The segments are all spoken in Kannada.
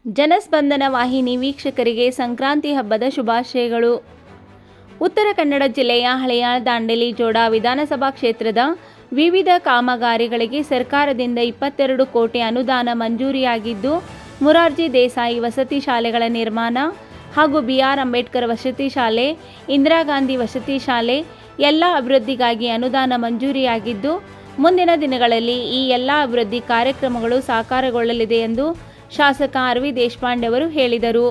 ಜನಸ್ಪಂದನ ವಾಹಿನಿ ವೀಕ್ಷಕರಿಗೆ ಸಂಕ್ರಾಂತಿ ಹಬ್ಬದ ಶುಭಾಶಯಗಳು. ಉತ್ತರ ಕನ್ನಡ ಜಿಲ್ಲೆಯ ಹಳೆಯ ದಾಂಡೇಲಿ ಜೋಡಾ ವಿಧಾನಸಭಾ ಕ್ಷೇತ್ರದ ವಿವಿಧ ಕಾಮಗಾರಿಗಳಿಗೆ ಸರ್ಕಾರದಿಂದ 22 ಕೋಟಿ ಅನುದಾನ ಮಂಜೂರಿಯಾಗಿದ್ದು, ಮೊರಾರ್ಜಿ ದೇಸಾಯಿ ವಸತಿ ಶಾಲೆಗಳ ನಿರ್ಮಾಣ ಹಾಗೂ ಬಿ.ಆರ್. ಅಂಬೇಡ್ಕರ್ ವಸತಿ ಶಾಲೆ, ಇಂದಿರಾ ಗಾಂಧಿ ವಸತಿ ಶಾಲೆ ಎಲ್ಲ ಅಭಿವೃದ್ಧಿಗಾಗಿ ಅನುದಾನ ಮಂಜೂರಿಯಾಗಿದ್ದು, ಮುಂದಿನ ದಿನಗಳಲ್ಲಿ ಈ ಎಲ್ಲ ಅಭಿವೃದ್ಧಿ ಕಾರ್ಯಕ್ರಮಗಳು ಸಾಕಾರಗೊಳ್ಳಲಿದೆ ಎಂದು ಶಾಸಕ ಆರ್.ವಿ. ದೇಶಪಾಂಡೆ ಅವರು ಹೇಳಿದರು.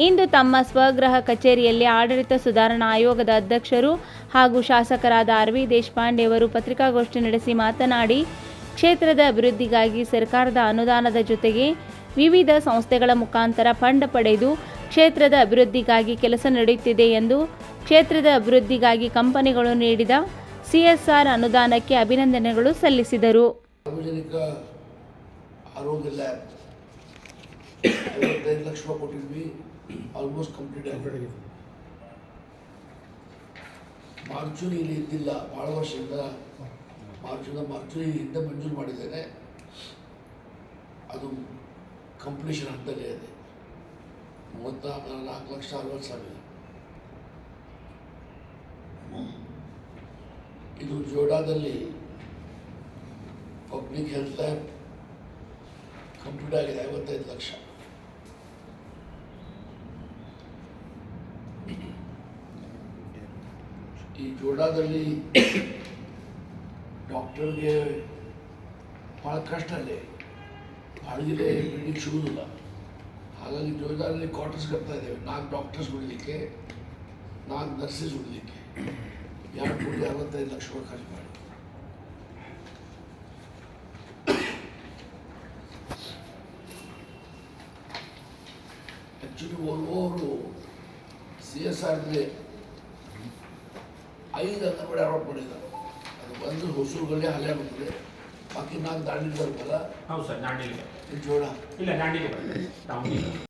ಇಂದು ತಮ್ಮ ಸ್ವಗೃಹ ಕಚೇರಿಯಲ್ಲಿ ಆಡಳಿತ ಸುಧಾರಣಾ ಆಯೋಗದ ಅಧ್ಯಕ್ಷರು ಹಾಗೂ ಶಾಸಕರಾದ ಆರ್.ವಿ. ದೇಶಪಾಂಡೆ ಅವರು ಪತ್ರಿಕಾಗೋಷ್ಠಿ ನಡೆಸಿ ಮಾತನಾಡಿ, ಕ್ಷೇತ್ರದ ಅಭಿವೃದ್ಧಿಗಾಗಿ ಸರ್ಕಾರದ ಅನುದಾನದ ಜೊತೆಗೆ ವಿವಿಧ ಸಂಸ್ಥೆಗಳ ಮುಖಾಂತರ ಫಂಡ್ ಪಡೆದು ಕ್ಷೇತ್ರದ ಅಭಿವೃದ್ಧಿಗಾಗಿ ಕೆಲಸ ನಡೆಯುತ್ತಿದೆ ಎಂದು ಕ್ಷೇತ್ರದ ಅಭಿವೃದ್ಧಿಗಾಗಿ ಕಂಪನಿಗಳು ನೀಡಿದ ಸಿಎಸ್ಆರ್ ಅನುದಾನಕ್ಕೆ ಅಭಿನಂದನೆಗಳು ಸಲ್ಲಿಸಿದರು. ಸಾರ್ವಜನಿಕ ಆರೋಗ್ಯ ಲ್ಯಾಬ್ 55 ಲಕ್ಷ ರೂಪಾಯಿ ಕೊಟ್ಟಿದ್ವಿ, ಆಲ್ಮೋಸ್ಟ್ ಕಂಪ್ಲೀಟ್ ಆಗಿದೆ. ಮಾರ್ಚುರಿ ಇಲ್ಲಿ ಇದ್ದಿಲ್ಲ, ಭಾಳ ವರ್ಷದಿಂದ ಮಾರ್ಚುರಿ ಹಿಂದೆ ಮಂಜೂರು ಮಾಡಿದ್ದೇನೆ, ಅದು ಕಂಪ್ಲೀಷನ್ ಹಂತದಲ್ಲೇ ಇದೆ. 4,60,000. ಇದು ಜೋಡಾದಲ್ಲಿ ಪಬ್ಲಿಕ್ ಹೆಲ್ತ್ ಲ್ಯಾಬ್ ಕಂಪ್ಲೀಟ್ ಆಗಿದೆ, 55 ಲಕ್ಷ. ಈ ಜೋಡಾದಲ್ಲಿ ಡಾಕ್ಟರ್ಗೆ ಭಾಳ ಕಷ್ಟ ಅಲ್ಲೇ, ಬಾಡಿಗೆ ಬಿಲ್ಡಿಂಗ್ ಸಿಗುವುದಿಲ್ಲ. ಹಾಗಾಗಿ ಜೋಡಾದಲ್ಲಿ ಕ್ವಾರ್ಟರ್ಸ್ ಕಟ್ತಾ ಇದ್ದೇವೆ, 4 ಡಾಕ್ಟರ್ಸ್ ಉಡಲಿಕ್ಕೆ, 4 ನರ್ಸಸ್ ಉಡಲಿಕ್ಕೆ 2,65 ಲಕ್ಷ ರೂಪಾಯಿ ಖರ್ಚು ಮಾಡಿ. ಆ್ಯಕ್ಚುಲಿ ಓವರ್ CSRಗೆ 5 ಅಂಗನವಾಡಿ ಅಲಾಟ್ ಮಾಡಿದ್ದಾರೆ. ಅದು ಒಂದು ಹೊಸೂರುಗಳೇ ಹಲ್ಲೆ ಬರ್ತದೆ, ಬಾಕಿ 4 ದಾಂಡೇಲಿ ಬರ್ತಲ್ಲ. ಹೌದು ಸರ್, ದಾಂಡೇಲಿ ಜೋಡ ಇಲ್ಲ, ದಾಂಡೇಲಿ